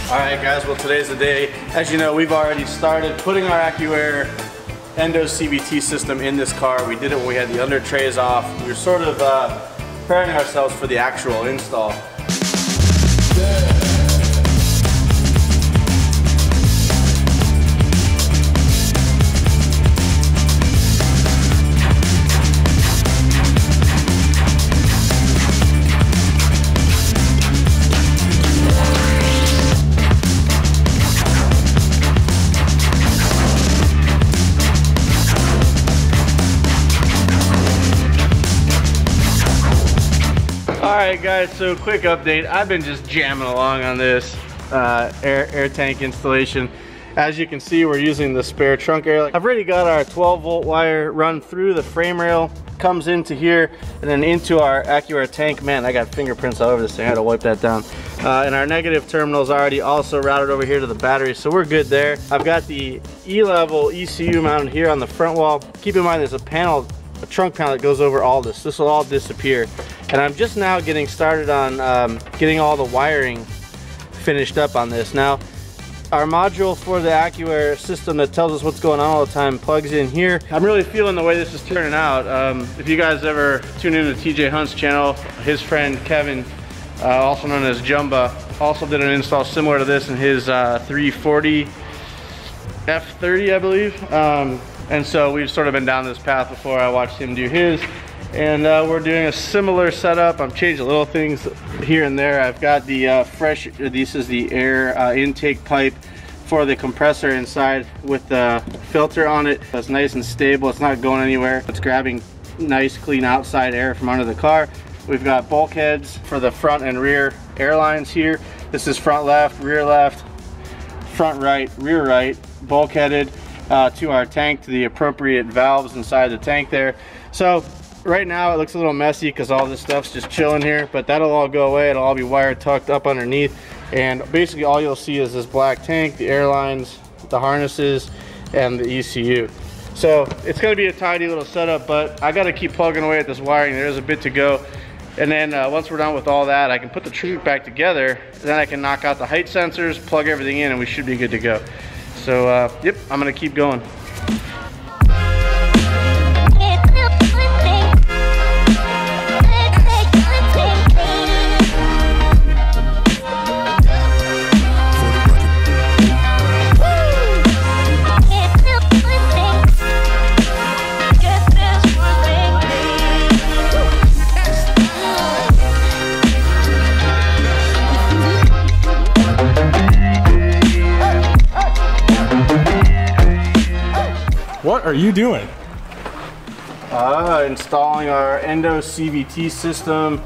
Alright guys, well today's the day. As you know, we've already started putting our Accuair Endo CVT system in this car. We did it when we had the under trays off. We were sort of preparing ourselves for the actual install. Alright guys, so quick update. I've been just jamming along on this air tank installation. As you can see, we're using the spare trunk air. I've already got our 12-volt wire run through the frame rail, comes into here, and then into our Accuair tank. Man, I got fingerprints all over this thing. I had to wipe that down. And our negative terminal is already also routed over here to the battery, so we're good there. I've got the E-level ECU mounted here on the front wall. Keep in mind there's a trunk panel that goes over all this. This will all disappear. And I'm just now getting started on getting all the wiring finished up on this. Now, our module for the Accuair system that tells us what's going on all the time plugs in here. I'm really feeling the way this is turning out. If you guys ever tune into TJ Hunt's channel, his friend Kevin, also known as Jumba, also did an install similar to this in his 340 F30, I believe. And so we've sort of been down this path before. I watched him do his. And we're doing a similar setup. I'm changing little things here and there. I've got the this is the air intake pipe for the compressor inside with the filter on it. It's nice and stable. It's not going anywhere. It's grabbing nice, clean outside air from under the car. We've got bulkheads for the front and rear air lines here. This is front left, front right, rear right, bulkheaded to our tank, to the appropriate valves inside the tank there. So right now it looks a little messy because all this stuff's just chilling here, but that'll all go away. It'll all be wire tucked up underneath, and basically all you'll see is this black tank, the air lines, the harnesses, and the ECU. So it's going to be a tidy little setup, but I got to keep plugging away at this wiring. There's a bit to go, and then once we're done with all that, I can put the trunk back together, and then I can knock out the height sensors, plug everything in, and we should be good to go. So yep, I'm going to keep going. What are you doing? Installing our Endo CVT system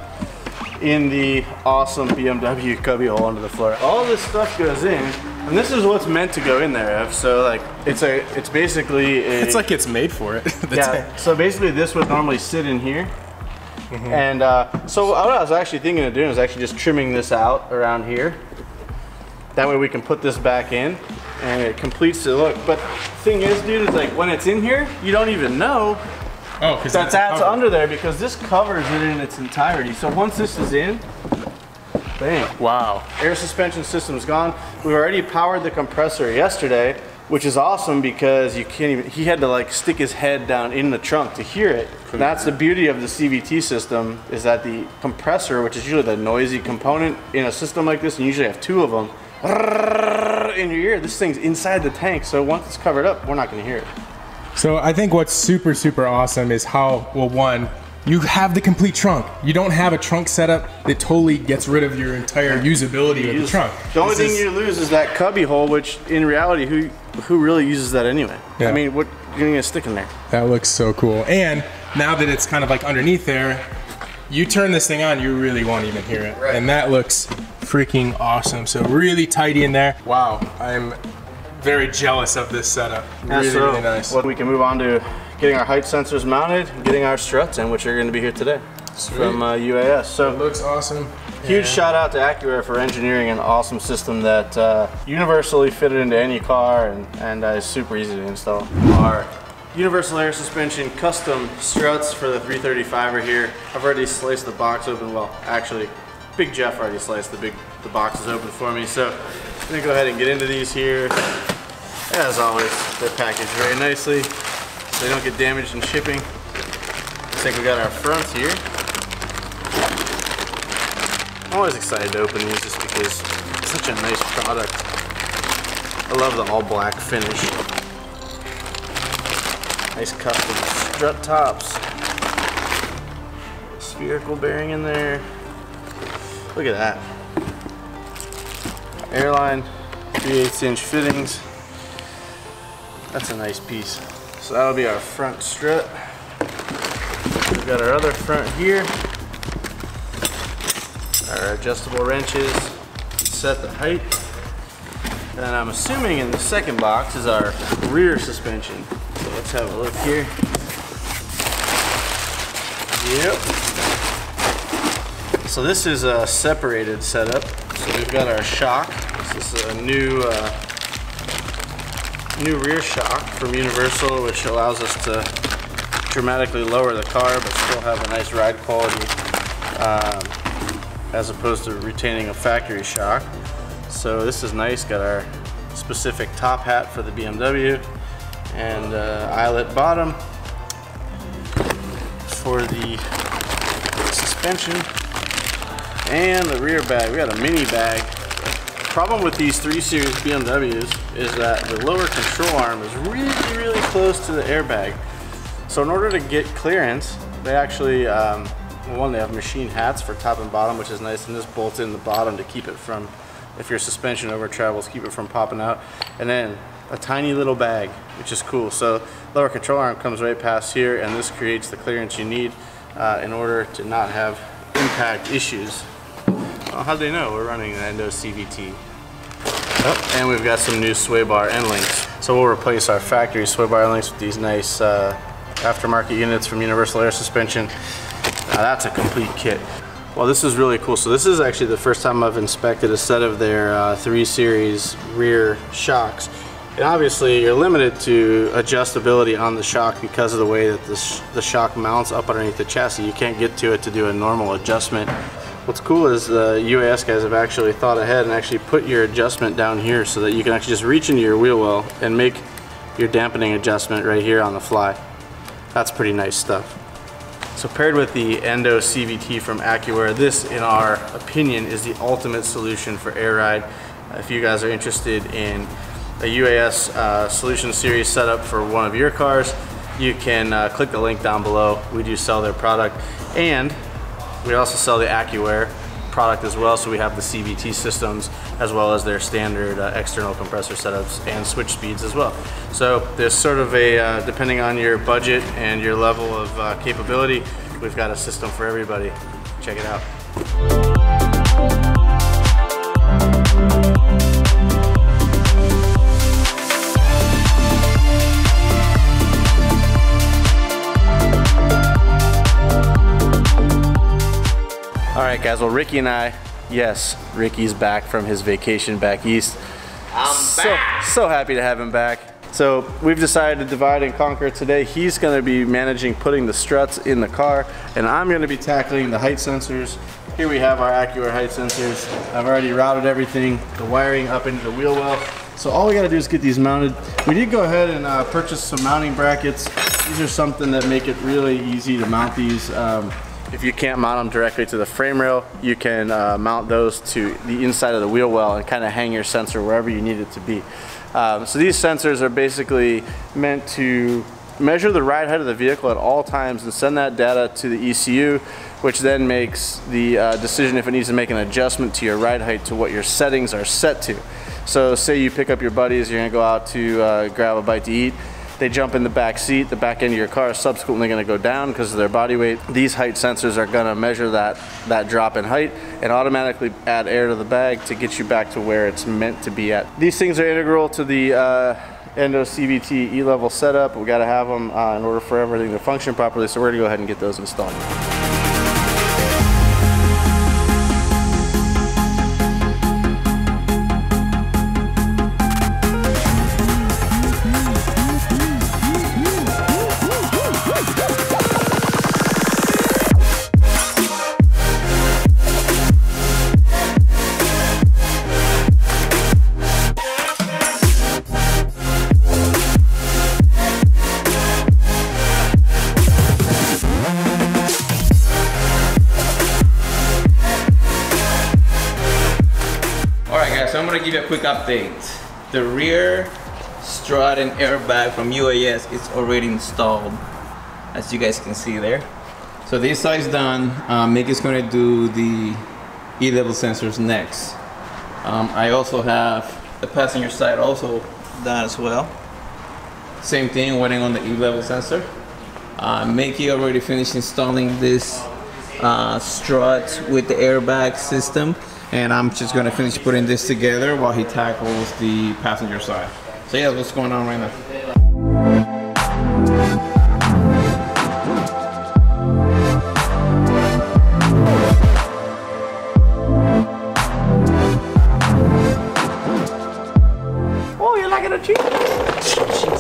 in the awesome BMW cubbyhole under the floor. All this stuff goes in, and this is what's meant to go in there, Ev. So like, it's basically it's like it's made for it. Yeah. So basically, this would normally sit in here. Mm-hmm. And so what I was actually thinking of doing is actually just trimming this out around here. That way we can put this back in, and it completes the look. But the thing is, dude, is like when it's in here, you don't even know that that's under there, because this covers it in its entirety. So once this is in, bang. Wow. Air suspension system's gone. We already powered the compressor yesterday, which is awesome because you can't even, he had to like stick his head down in the trunk to hear it. That's the beauty of the CVT system, is that the compressor, which is usually the noisy component in a system like this, and you usually have two of them, in your ear, this thing's inside the tank, so once it's covered up, we're not gonna hear it. So I think what's super, super awesome is how, well, one, you have the complete trunk. You don't have a trunk setup that totally gets rid of your entire usability of the trunk. The only thing you lose is that cubby hole, which in reality, who really uses that anyway? Yeah. I mean, what you're gonna stick in there? That looks so cool. And now that it's kind of like underneath there, you turn this thing on, you really won't even hear it. Right. And that looks freaking awesome. So really tidy in there. Wow, I'm very jealous of this setup. Really nice. Well, we can move on to getting our height sensors mounted, getting our struts in, which are going to be here today. Sweet. From UAS. So it looks awesome. Huge shout out to Accuair for engineering an awesome system that universally fitted into any car and is super easy to install. Our universal air suspension custom struts for the 335 are here. I've already sliced the box open. Well, actually, Big Jeff already sliced the boxes open for me. So I'm gonna go ahead and get into these here. As always, they're packaged very nicely so they don't get damaged in shipping. Looks like we got our fronts here. I'm always excited to open these just because it's such a nice product. I love the all black finish. Nice custom strut tops. Spherical bearing in there. Look at that. Airline 3/8 inch fittings. That's a nice piece. So that'll be our front strut. We've got our other front here. Our adjustable wrenches, set the height. And I'm assuming in the second box is our rear suspension. So let's have a look here. Yep. So this is a separated setup. So we've got our shock. This is a new rear shock from Universal, which allows us to dramatically lower the car but still have a nice ride quality. As opposed to retaining a factory shock. So this is nice, got our specific top hat for the BMW and eyelet bottom for the suspension and the rear bag. We got a mini bag. Problem with these 3 Series BMWs is that the lower control arm is really close to the airbag. So in order to get clearance, they actually one, they have machine hats for top and bottom, which is nice, and this bolts in the bottom to keep it from, if your suspension over travels, keep it from popping out. And then a tiny little bag, which is cool. So lower control arm comes right past here, and this creates the clearance you need in order to not have impact issues. Well, how'd they know? We're running an Endo CVT. Oh, and we've got some new sway bar end links. So we'll replace our factory sway bar end links with these nice aftermarket units from Universal Air Suspension. Now that's a complete kit. Well, this is really cool. So this is actually the first time I've inspected a set of their 3 Series rear shocks. And obviously you're limited to adjustability on the shock because of the way that the shock mounts up underneath the chassis. You can't get to it to do a normal adjustment. What's cool is the UAS guys have actually thought ahead and actually put your adjustment down here so that you can actually just reach into your wheel well and make your dampening adjustment right here on the fly. That's pretty nice stuff. So paired with the Endo CVT from Accuair, this, in our opinion, is the ultimate solution for air ride. If you guys are interested in a UAS Solution Series setup for one of your cars, you can click the link down below. We do sell their product, and we also sell the Accuair product as well. So we have the CVT systems as well as their standard external compressor setups and switch speeds as well. So there's sort of a, depending on your budget and your level of capability, we've got a system for everybody. Check it out. All right, guys, well, Ricky and I, yes, Ricky's back from his vacation back east. So happy to have him back. So we've decided to divide and conquer today. He's gonna be managing putting the struts in the car, and I'm gonna be tackling the height sensors. Here we have our Accuair height sensors. I've already routed everything, the wiring up into the wheel well. So all we gotta do is get these mounted. We did go ahead and purchase some mounting brackets. These are something that make it really easy to mount these. If you can't mount them directly to the frame rail, you can mount those to the inside of the wheel well and kind of hang your sensor wherever you need it to be. So these sensors are basically meant to measure the ride height of the vehicle at all times and send that data to the ECU, which then makes the decision if it needs to make an adjustment to your ride height to what your settings are set to. So say you pick up your buddies, you're gonna go out to grab a bite to eat, they jump in the back seat, the back end of your car is subsequently going to go down because of their body weight. These height sensors are going to measure that drop in height and automatically add air to the bag to get you back to where it's meant to be at. These things are integral to the Endo CVT E-level setup. We got to have them in order for everything to function properly, so we're going to go ahead and get those installed. So I'm gonna give you a quick update. The rear strut and airbag from UAS is already installed, as you guys can see there. So this side's done. Mickey's gonna do the E-level sensors next. I also have the passenger side also done as well. Same thing, waiting on the E-level sensor. Mickey already finished installing this strut with the airbag system. And I'm just gonna finish putting this together while he tackles the passenger side. So yeah, what's going on right now. Oh, you're not gonna cheat?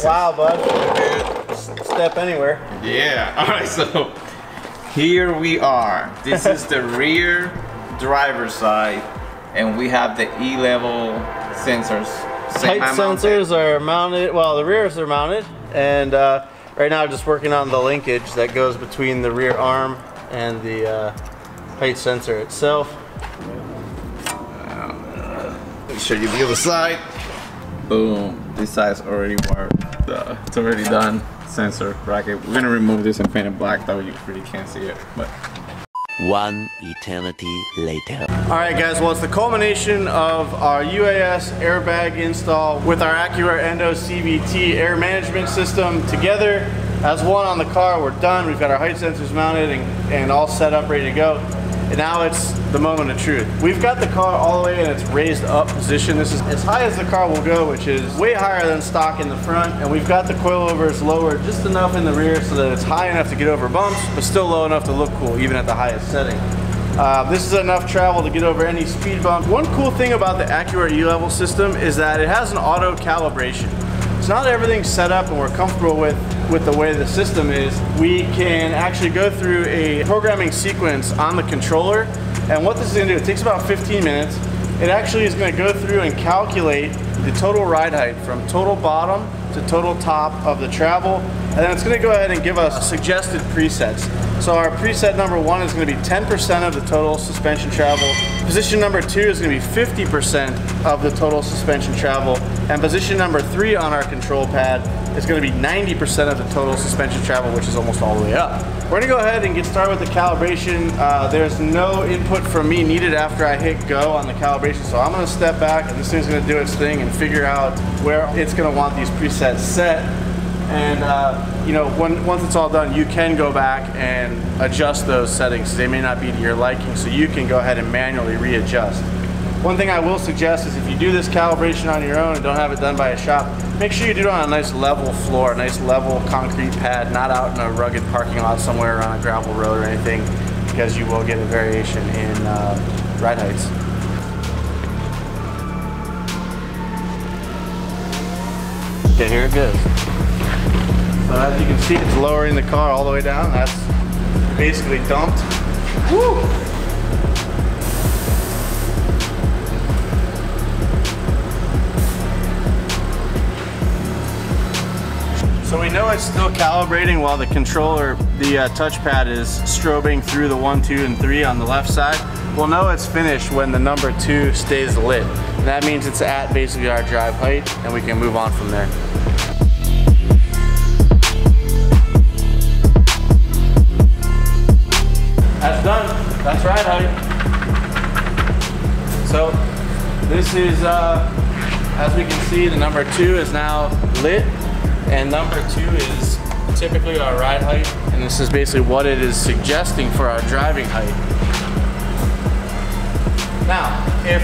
Wow, bud. Step anywhere. Yeah, all right, so here we are. This is the rear driver's side, and we have the E-level sensors. Height sensors are mounted, well, the rears are mounted, and right now I'm just working on the linkage that goes between the rear arm and the height sensor itself. Show you the other side. Boom, this side's already wired. It's already done. Sensor bracket. We're gonna remove this and paint it black, that way you really can't see it. But one eternity later. Alright guys, well, it's the culmination of our UAS airbag install with our Accuair Endo CVT air management system together as one on the car. We're done. We've got our height sensors mounted and all set up, ready to go. And now it's the moment of truth. We've got the car all the way in its raised up position. This is as high as the car will go, which is way higher than stock in the front. And we've got the coilovers lowered just enough in the rear so that it's high enough to get over bumps, but still low enough to look cool, even at the highest setting. This is enough travel to get over any speed bump. One cool thing about the Accuair E-level system is that it has an auto calibration. It's not everything set up and we're comfortable with the way the system is. We can actually go through a programming sequence on the controller, and what this is going to do, it takes about 15 minutes. It actually is going to go through and calculate the total ride height from total bottom to total top of the travel, and then it's going to go ahead and give us suggested presets. So our preset number 1 is going to be 10% of the total suspension travel. Position number 2 is going to be 50% of the total suspension travel. And position number 3 on our control pad is going to be 90% of the total suspension travel, which is almost all the way up. We're going to go ahead and get started with the calibration. There's no input from me needed after I hit go on the calibration, so I'm going to step back and this thing's going to do its thing and figure out where it's going to want these presets set. And you know, once it's all done, you can go back and adjust those settings. They may not be to your liking, so you can go ahead and manually readjust. One thing I will suggest is if you do this calibration on your own and don't have it done by a shop, make sure you do it on a nice level floor, a nice level concrete pad, not out in a rugged parking lot somewhere around a gravel road or anything, because you will get a variation in ride heights. Okay, here it goes. So as you can see, it's lowering the car all the way down. That's basically dumped. Woo! So we know it's still calibrating while the controller, the touchpad is strobing through the 1, 2, and 3 on the left side. We'll know it's finished when the number 2 stays lit. And that means it's at basically our drive height, and we can move on from there. That's done. That's ride height. So this is, as we can see, the number 2 is now lit. And number 2 is typically our ride height, and this is basically what it is suggesting for our driving height. Now, if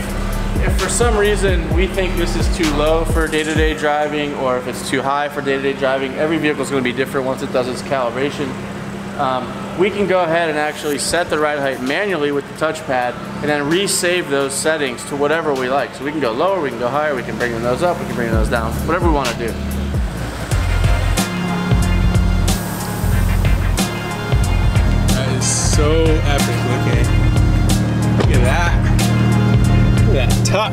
for some reason we think this is too low for day-to-day driving, or if it's too high for day-to-day driving, every vehicle is going to be different once it does its calibration. We can go ahead and actually set the ride height manually with the touchpad and then resave those settings to whatever we like. So we can go lower, we can go higher, we can bring those up, we can bring those down, whatever we want to do. That is so epic looking. Look at that. Look at that tuck.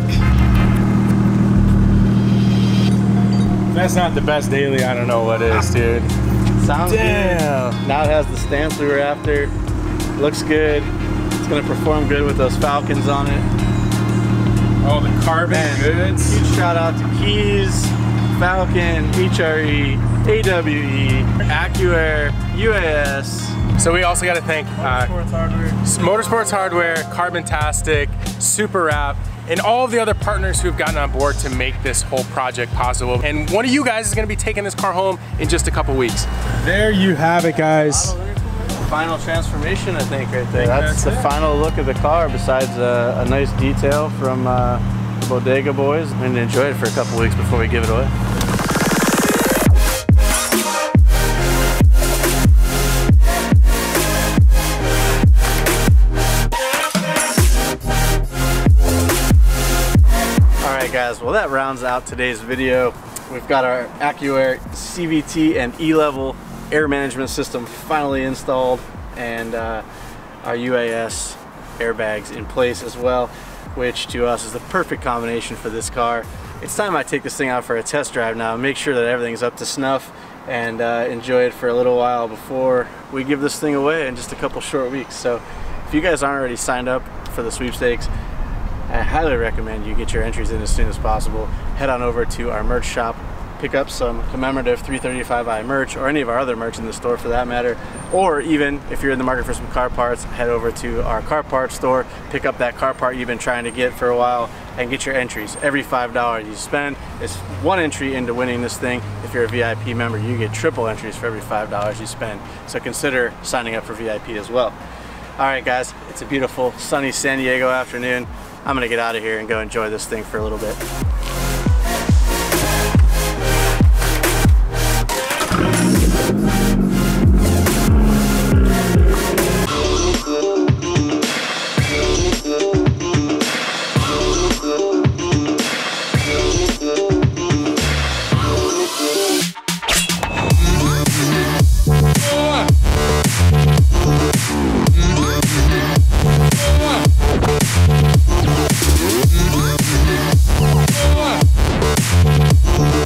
If that's not the best daily, I don't know what is, dude. Sounds Damn. good. Now it has the stance we were after. Looks good. It's gonna perform good with those Falcons on it. All the carbon goods. Huge shout out to Keys, Falcon, HRE, AWE, Accuair, UAS. So we also got to thank Motorsports Hardware, Carbontastic, Super Wrap, and all of the other partners who've gotten on board to make this whole project possible. And one of you guys is going to be taking this car home in just a couple weeks. There you have it, guys. Final transformation, I think, right there. That's the final look of the car, besides a nice detail from the Bodega boys. I'm going to enjoy it for a couple weeks before we give it away. Guys, well, that rounds out today's video. We've got our Accuair CVT and E-level air management system finally installed, and our UAS airbags in place as well, which to us is the perfect combination for this car. It's time I take this thing out for a test drive now and make sure that everything's up to snuff, and enjoy it for a little while before we give this thing away in just a couple short weeks. So if you guys aren't already signed up for the sweepstakes, I highly recommend you get your entries in as soon as possible. Head on over to our merch shop, pick up some commemorative 335i merch, or any of our other merch in the store for that matter. Or even if you're in the market for some car parts, head over to our car parts store, pick up that car part you've been trying to get for a while, and get your entries. Every $5 you spend is 1 entry into winning this thing. If you're a VIP member, you get triple entries for every $5 you spend. So consider signing up for VIP as well. All right, guys, it's a beautiful sunny San Diego afternoon. I'm gonna get out of here and go enjoy this thing for a little bit.